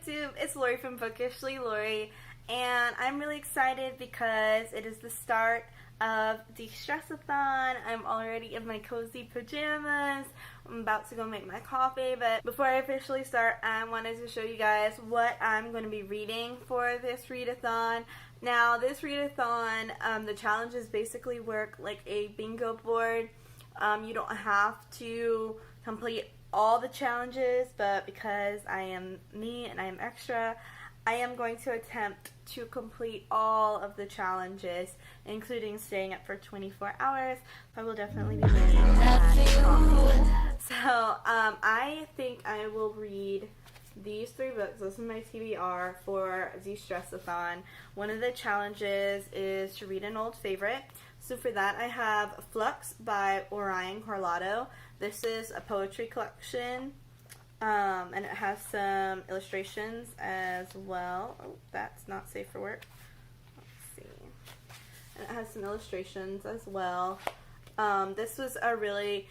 YouTube, it's Lori from Bookishly Lori, and I'm really excited because it is the start of Destressathon. I'm already in my cozy pajamas. I'm about to go make my coffee, but before I officially start, I wanted to show you guys what I'm going to be reading for this readathon. Now, this readathon, the challenges basically work like a bingo board. You don't have to complete all the challenges, but because I am me and I am extra, I am going to attempt to complete all of the challenges, including staying up for 24 hours. I will definitely be doing that. So, I think I will read these 3 books. This is my TBR for Destressathon. One of the challenges is to read an old favorite. So for that, I have Flux by Orion Carlotto. This is a poetry collection, and it has some illustrations as well. Oh, that's not safe for work. Let's see. And it has some illustrations as well. This was a really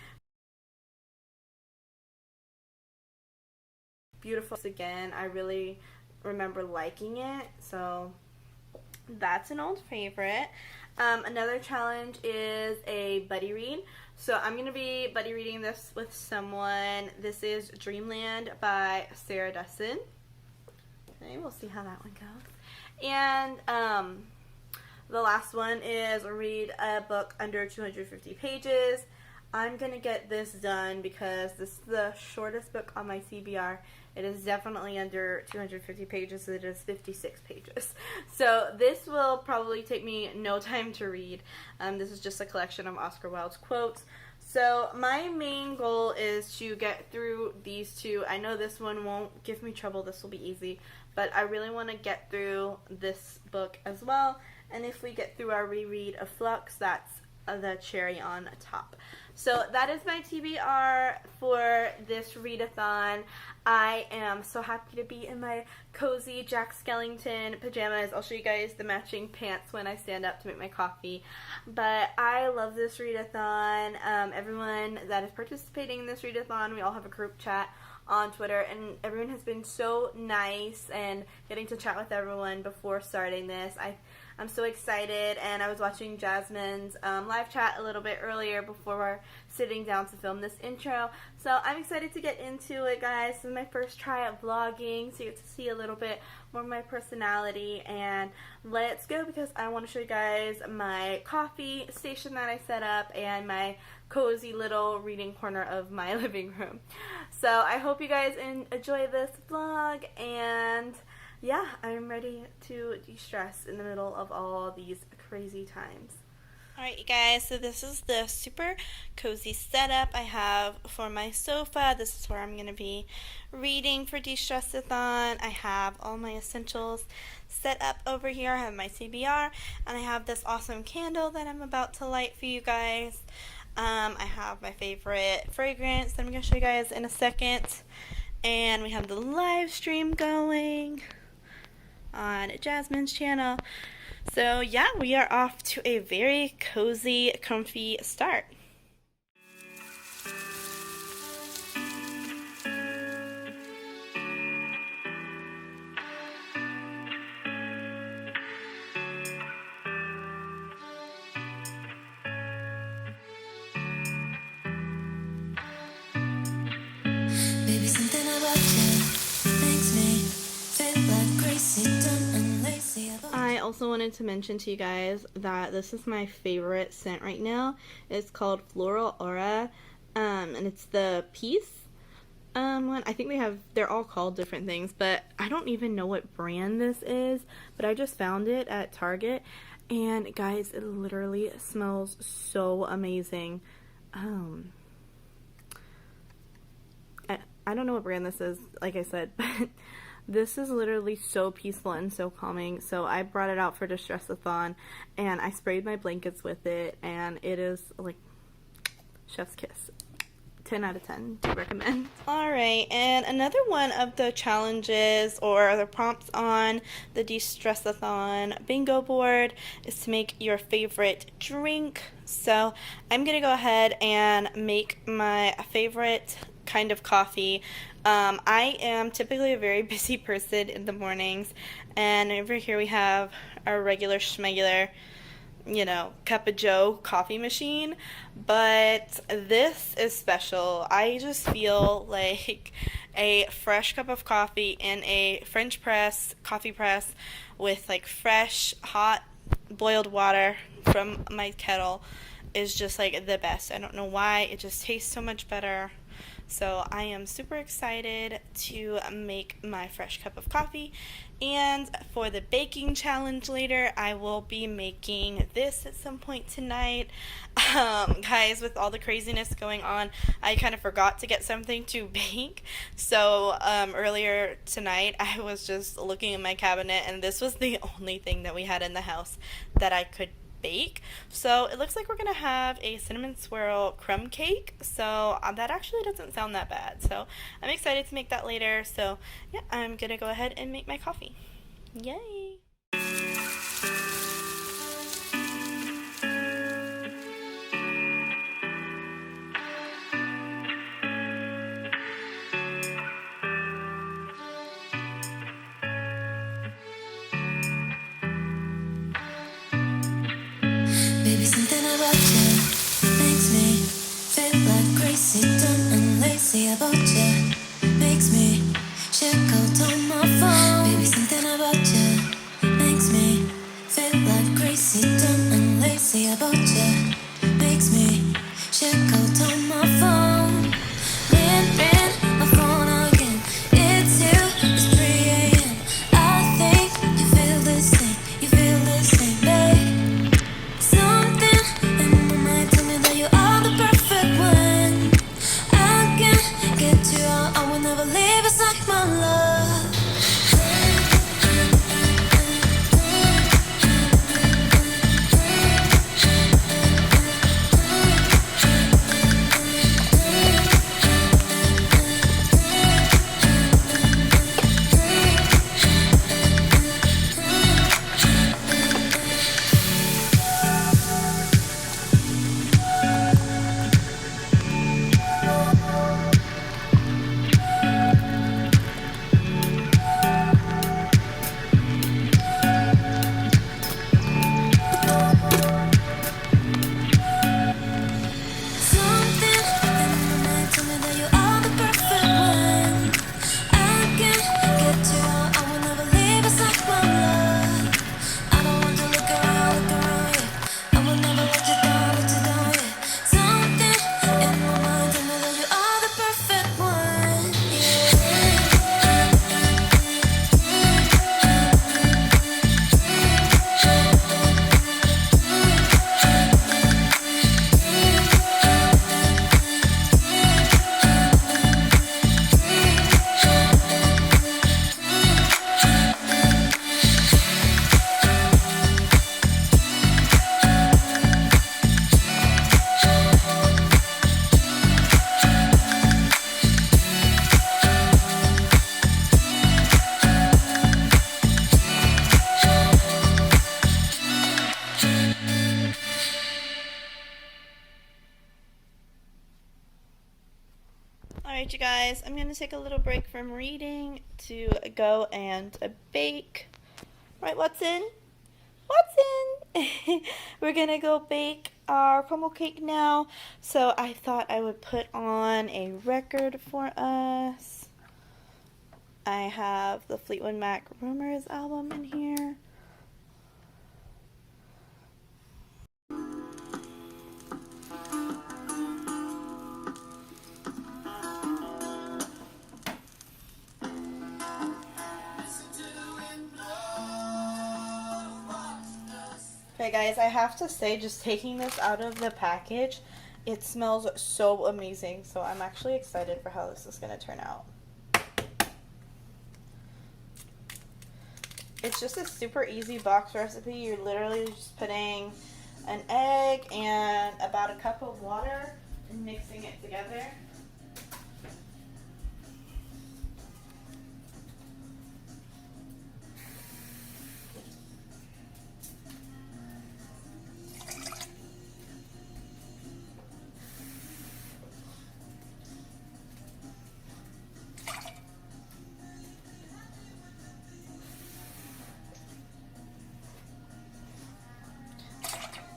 beautiful. Again, I really remember liking it, so that's an old favorite. Another challenge is a buddy read. So I'm going to be buddy reading this with someone. This is Dreamland by Sarah Dustin. Okay, we'll see how that one goes. And the last one is read a book under 250 pages. I'm going to get this done because this is the shortest book on my TBR. It is definitely under 250 pages. It is 56 pages. So this will probably take me no time to read. This is just a collection of Oscar Wilde's quotes. So my main goal is to get through these 2. I know this one won't give me trouble. This will be easy. But I really want to get through this book as well. And if we get through our reread of Flux, that's the cherry on top. So that is my TBR for this readathon. I am so happy to be in my cozy Jack Skellington pajamas. I'll show you guys the matching pants when I stand up to make my coffee. But I love this readathon. Everyone that is participating in this readathon, we all have a group chat on Twitter, and everyone has been so nice and getting to chat with everyone before starting this. I'm so excited, and I was watching Jasmine's live chat a little bit earlier before we're sitting down to film this intro. So I'm excited to get into it, guys. This is my first try at vlogging, so you get to see a little bit more of my personality. And let's go, because I want to show you guys my coffee station that I set up and my cozy little reading corner of my living room. So I hope you guys enjoy this vlog, and yeah, I'm ready to de-stress in the middle of all these crazy times. Alright, you guys, so this is the super cozy setup I have for my sofa. This is where I'm going to be reading for Destressathon. I have all my essentials set up over here. I have my TBR, and I have this awesome candle that I'm about to light for you guys. I have my favorite fragrance that I'm going to show you guys in a second. And we have the live stream going on Jasmine's channel. So yeah, we are off to a very cozy, comfy start. Baby, something about you makes me feel like crazy, dumb and lazy. I also wanted to mention to you guys that this is my favorite scent right now. It's called Floral Aura, and it's the Peace one. I think they're all called different things, but I don't even know what brand this is, but I just found it at Target, and guys, it literally smells so amazing. I don't know what brand this is, like I said, but this is literally so peaceful and so calming. So I brought it out for Destressathon, and I sprayed my blankets with it, and it is like chef's kiss. 10 out of 10. Do recommend. Alright, and another one of the challenges or the prompts on the Destressathon bingo board is to make your favorite drink. So I'm going to go ahead and make my favorite kind of coffee. I am typically a very busy person in the mornings, and over here we have our regular schmegular, cup of joe coffee machine. But this is special. I just feel like a fresh cup of coffee in a French press, coffee press, with like fresh, hot, boiled water from my kettle is just like the best. I don't know why. It just tastes so much better. So I am super excited to make my fresh cup of coffee. And for the baking challenge later, I will be making this at some point tonight. Guys, with all the craziness going on, I kind of forgot to get something to bake. So earlier tonight, I was just looking in my cabinet, and this was the only thing that we had in the house that I could bake. So it looks like we're gonna have a cinnamon swirl crumb cake. So that actually doesn't sound that bad. So I'm excited to make that later. So yeah, I'm gonna go ahead and make my coffee. Yay! Baby, something about you makes me feel like crazy, dumb and lazy about you. Makes me check out on my phone. Baby, something about you makes me feel like crazy, dumb and lazy about you. Makes me check out on my phone. Ring, my phone again. It's you, it's 3 a.m. I think you feel the same, babe. Something in my mind tell me that you are the perfect one. I can't get you out, I will never leave. It's like my love. Something in my mind tell me that you are the perfect one. I can't get you out, I will never leave. It's like my love. I don't want to look around, yeah. I will never let you down, yeah. Something in my mind tell me that you are the perfect one, Alright, you guys, I'm going to take a little break from reading to go and bake. Right, Watson? Watson! We're going to go bake our crumble cake now. So I thought I would put on a record for us. I have the Fleetwood Mac Rumors album in here. Okay guys, I have to say, just taking this out of the package, it smells so amazing. So I'm actually excited for how this is going to turn out. It's just a super easy box recipe. You're literally just putting an egg and about a cup of water and mixing it together.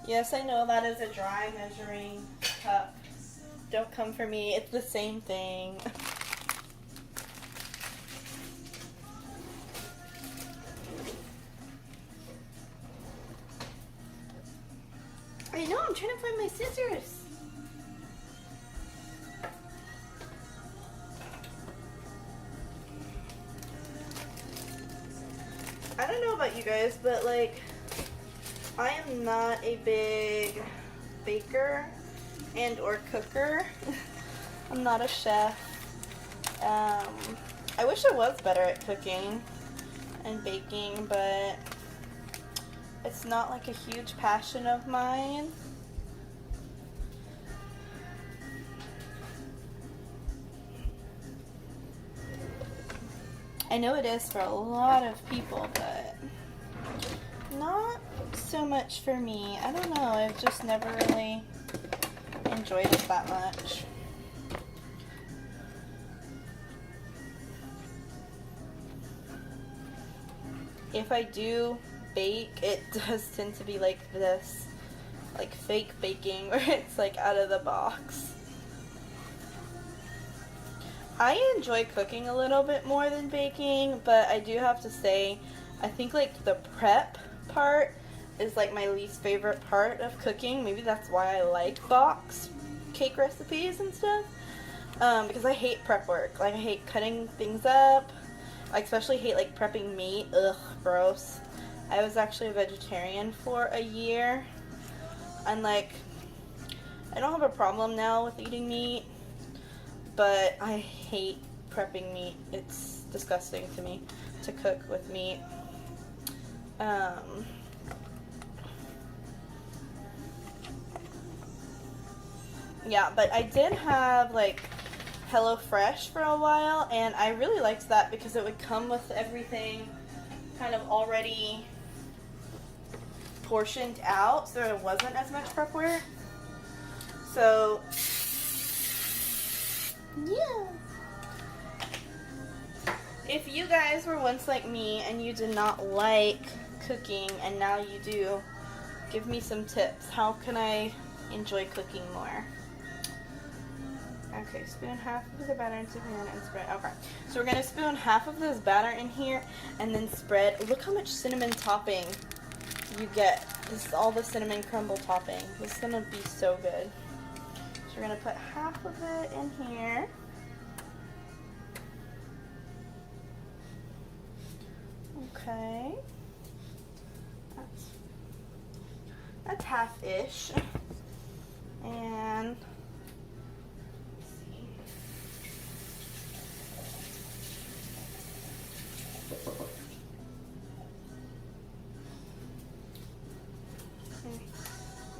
Yes, I know that is a dry measuring cup. Don't come for me. It's the same thing. I know, I'm trying to find my scissors. I don't know about you guys, but like, I am not a big baker and or cooker. I'm not a chef. I wish I was better at cooking and baking, but it's not like a huge passion of mine. I know it is for a lot of people, but not so much for me. I don't know, I've just never really enjoyed it that much. If I do bake, it does tend to be like this, like fake baking where it's like out of the box. I enjoy cooking a little bit more than baking, but I do have to say, I think like the prep part is like my least favorite part of cooking. Maybe that's why I like box cake recipes and stuff, because I hate prep work. Like I hate cutting things up. I especially hate like prepping meat. Ugh, gross. I was actually a vegetarian for a year, and like I don't have a problem now with eating meat, but I hate prepping meat. It's disgusting to me to cook with meat. Yeah, but I did have like HelloFresh for a while, and I really liked that because it would come with everything kind of already portioned out, so there wasn't as much prep work. So yeah. If you guys were once like me and you did not like cooking and now you do, give me some tips. How can I enjoy cooking more? Okay, spoon half of the batter into the pan and spread. Okay, so we're going to spoon half of this batter in here and then spread. Look how much cinnamon topping you get. This is all the cinnamon crumble topping. This is going to be so good. So we're going to put half of it in here. Okay. That's half-ish. And let's see.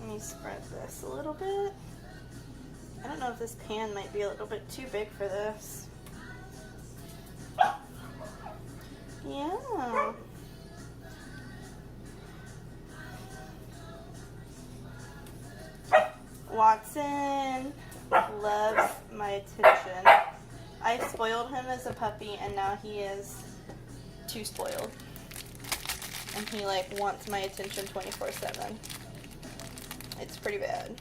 Let me spread this a little bit. I don't know if this pan might be a little bit too big for this. Yeah. Watson loves my attention. I spoiled him as a puppy and now he is too spoiled. And he like wants my attention 24/7. It's pretty bad.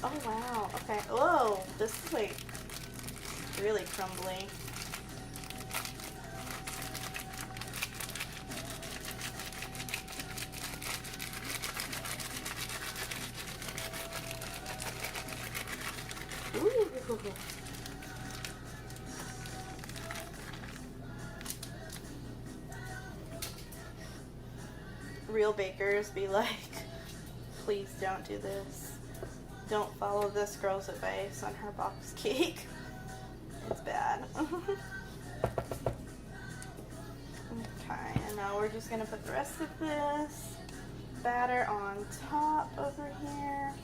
Oh wow, okay. Whoa, this is like really crumbly. Ooh. Real bakers be like, please don't do this. Don't follow this girl's advice on her box cake. It's bad. Okay, and now we're just gonna put the rest of this batter on top over here.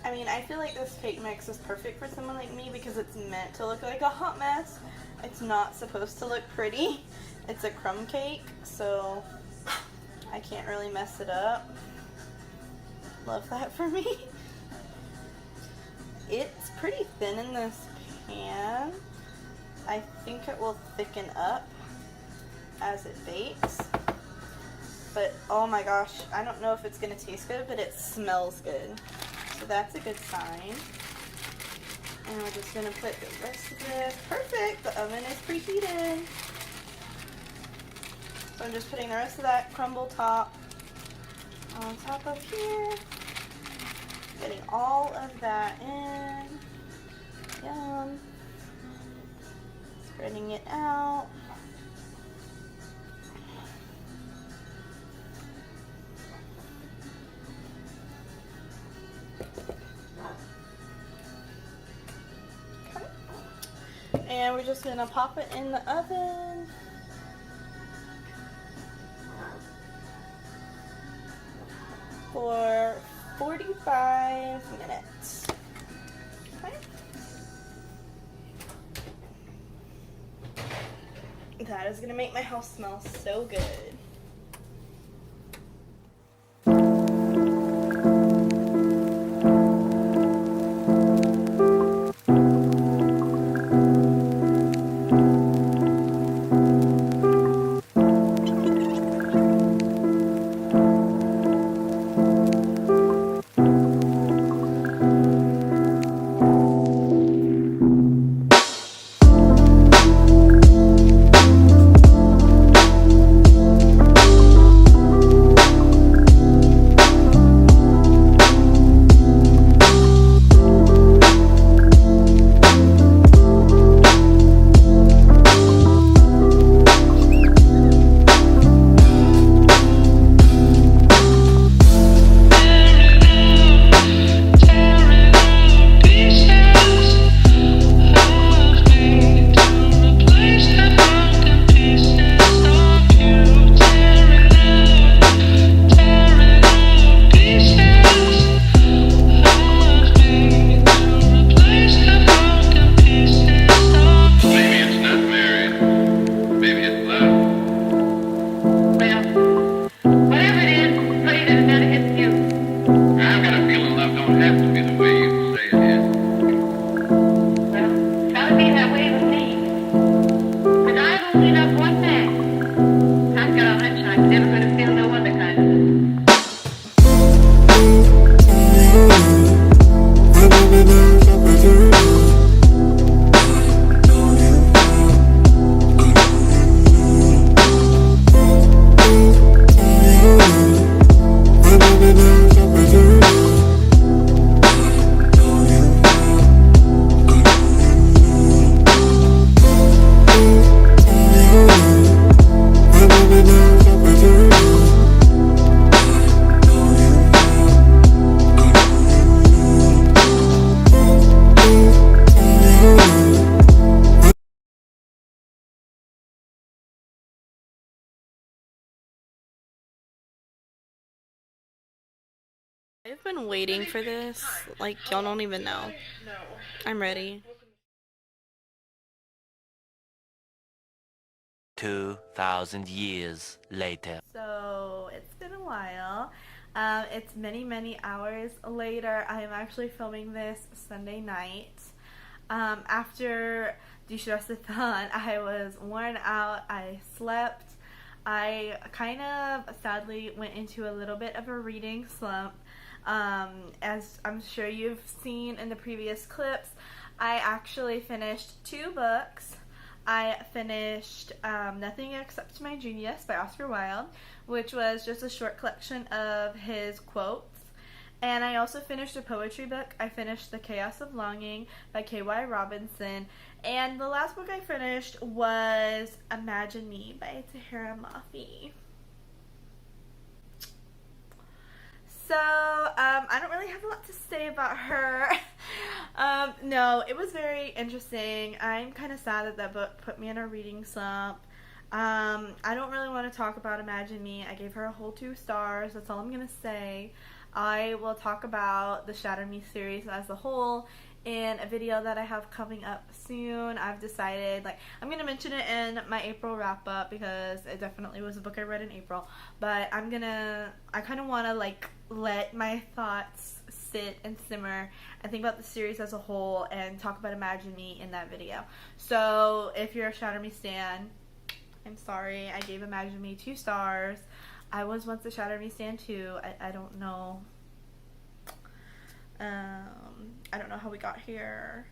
I mean, I feel like this cake mix is perfect for someone like me because it's meant to look like a hot mess. It's not supposed to look pretty. It's a crumb cake, so I can't really mess it up. Love that for me. It's pretty thin in this pan. I think it will thicken up as it bakes. But oh my gosh, I don't know if it's gonna taste good, but it smells good. So that's a good sign. And we're just gonna put the rest of this. Perfect, the oven is preheated. So I'm just putting the rest of that crumble top on top of here. Getting all of that in. Yum. Spreading it out. And we're just gonna pop it in the oven. For 45 minutes. Okay. That is gonna make my house smell so good. I've been waiting for this, like, y'all don't even know. I'm ready. 2,000 years later. So, it's been a while. It's many, many hours later. I am actually filming this Sunday night. After Destressathon, I was worn out. I slept. I kind of sadly went into a little bit of a reading slump. As I'm sure you've seen in the previous clips, I actually finished 2 books. I finished Nothing Except My Genius by Oscar Wilde, which was just a short collection of his quotes. And I also finished a poetry book. I finished The Chaos of Longing by K.Y. Robinson. And the last book I finished was Imagine Me by Tahira Mafi. So, I don't really have a lot to say about her. No, it was very interesting. I'm kind of sad that that book put me in a reading slump. I don't really want to talk about Imagine Me. I gave her a whole 2 stars. That's all I'm going to say. I will talk about the Shatter Me series as a whole in a video that I have coming up soon. I've decided, like, I'm going to mention it in my April wrap up because it definitely was a book I read in April, but I kind of want to, like, let my thoughts sit and simmer and think about the series as a whole and talk about Imagine Me in that video. So if you're a Shatter Me stan, I'm sorry, I gave Imagine Me 2 stars. I was once a Shatter Me stan too. I don't know. I don't know how we got here.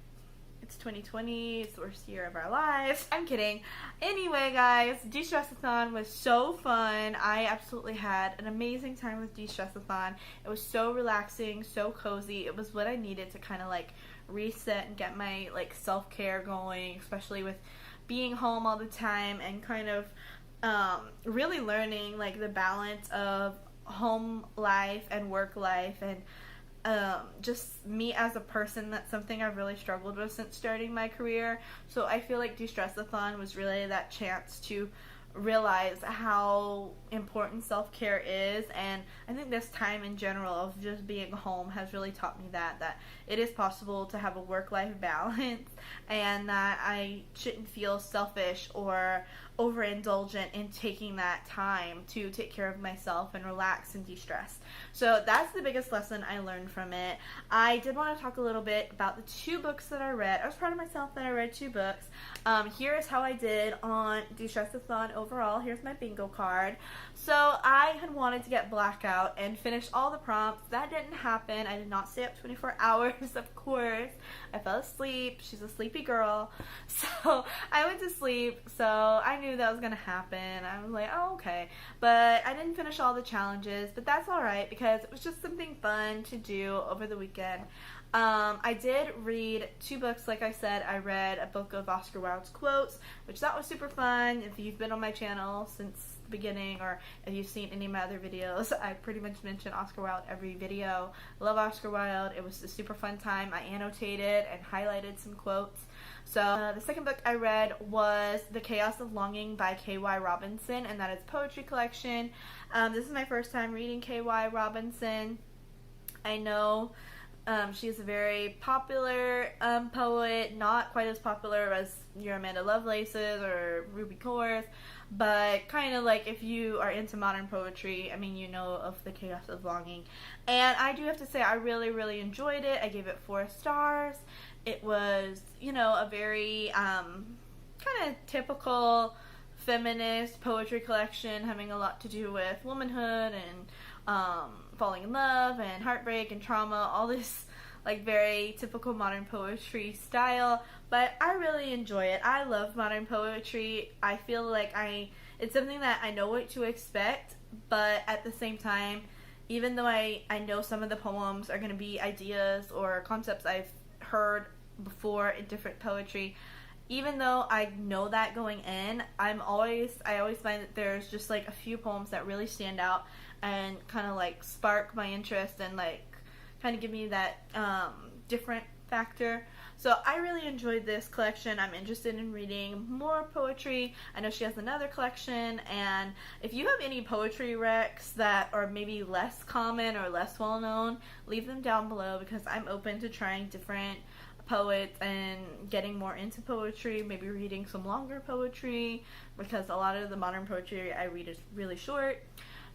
It's 2020. It's the worst year of our lives. I'm kidding. Anyway, guys, Destressathon was so fun. I absolutely had an amazing time with Destressathon. It was so relaxing, so cozy. It was what I needed to kind of like reset and get my like self-care going, especially with being home all the time and kind of really learning like the balance of home life and work life and just me as a person. That's something I've really struggled with since starting my career. So I feel like Destressathon was really that chance to realize how important self-care is, and I think this time in general of just being home has really taught me that it is possible to have a work-life balance and that I shouldn't feel selfish or overindulgent in taking that time to take care of myself and relax and de-stress. So that's the biggest lesson I learned from it. I did want to talk a little bit about the 2 books that I read. I was proud of myself that I read 2 books. Here is how I did on Destressathon overall. Here's my bingo card. So I had wanted to get Blackout and finish all the prompts. That didn't happen. I did not stay up 24 hours, of course. I fell asleep. She's a sleepy girl. So I went to sleep. So I knew that was going to happen. I was like, oh, okay. But I didn't finish all the challenges, but that's alright because it was just something fun to do over the weekend. I did read 2 books, like I said. I read a book of Oscar Wilde's quotes, which that was super fun. If you've been on my channel since the beginning or if you've seen any of my other videos, I pretty much mention Oscar Wilde every video. I love Oscar Wilde. It was a super fun time. I annotated and highlighted some quotes. So the second book I read was The Chaos of Longing by K.Y. Robinson, and that is poetry collection. This is my first time reading K.Y. Robinson. I know she's a very popular poet, not quite as popular as your Amanda Lovelaces or Ruby Kaur, but kind of like if you are into modern poetry, I mean, you know of The Chaos of Longing. And I do have to say I really, really enjoyed it. I gave it 4 stars. It was, you know, a very kind of typical feminist poetry collection having a lot to do with womanhood and falling in love and heartbreak and trauma, all this like very typical modern poetry style, but I really enjoy it. I love modern poetry. I feel like it's something that I know what to expect, but at the same time, even though I know some of the poems are going to be ideas or concepts I've heard before in different poetry, even though I know that going in, I always find that there's just like a few poems that really stand out and kind of like spark my interest and like kind of give me that different factor. So I really enjoyed this collection. I'm interested in reading more poetry. I know she has another collection, and if you have any poetry recs that are maybe less common or less well known, leave them down below because I'm open to trying different poets and getting more into poetry, maybe reading some longer poetry because a lot of the modern poetry I read is really short.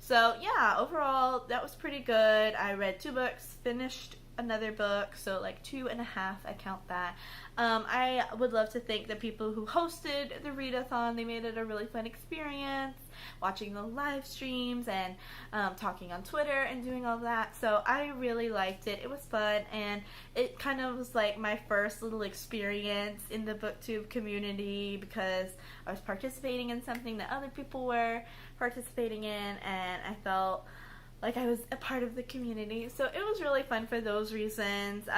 So yeah, overall that was pretty good. I read 2 books, finished another book, so like 2.5, I count that. I would love to thank the people who hosted the readathon. They made it a really fun experience, watching the live streams and talking on Twitter and doing all that. So I really liked it. It was fun, and it kind of was like my first little experience in the booktube community because I was participating in something that other people were participating in, and I felt like I was a part of the community. So it was really fun for those reasons.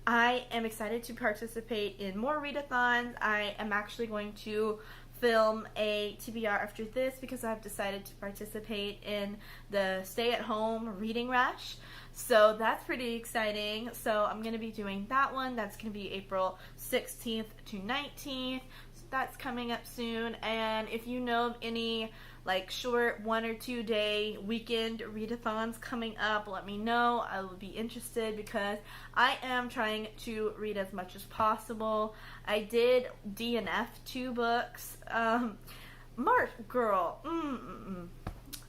I am excited to participate in more readathons. I am actually going to film a TBR after this because I've decided to participate in the stay-at-home reading rush. So that's pretty exciting. So I'm going to be doing that one. That's going to be April 16th to 19th. So that's coming up soon. And if you know of any like short 1 or 2 day weekend readathons coming up, let me know. I will be interested because I am trying to read as much as possible. I did DNF 2 books. Mark, girl.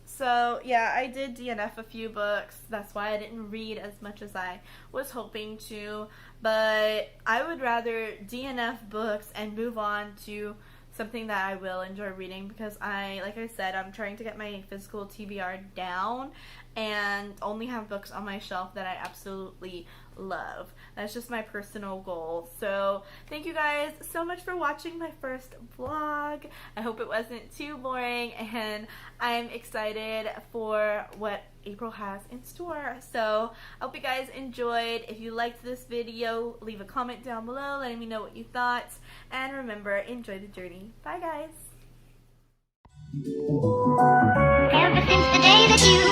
So yeah, I did DNF a few books. That's why I didn't read as much as I was hoping to. But I would rather DNF books and move on to something that I will enjoy reading, because like I said, I'm trying to get my physical TBR down and only have books on my shelf that I absolutely love. That's just my personal goal. So thank you guys so much for watching my first vlog. I hope it wasn't too boring, and I'm excited for what April has in store. So I hope you guys enjoyed. If you liked this video, leave a comment down below letting me know what you thought, and remember, enjoy the journey. Bye guys. Ever since the day that you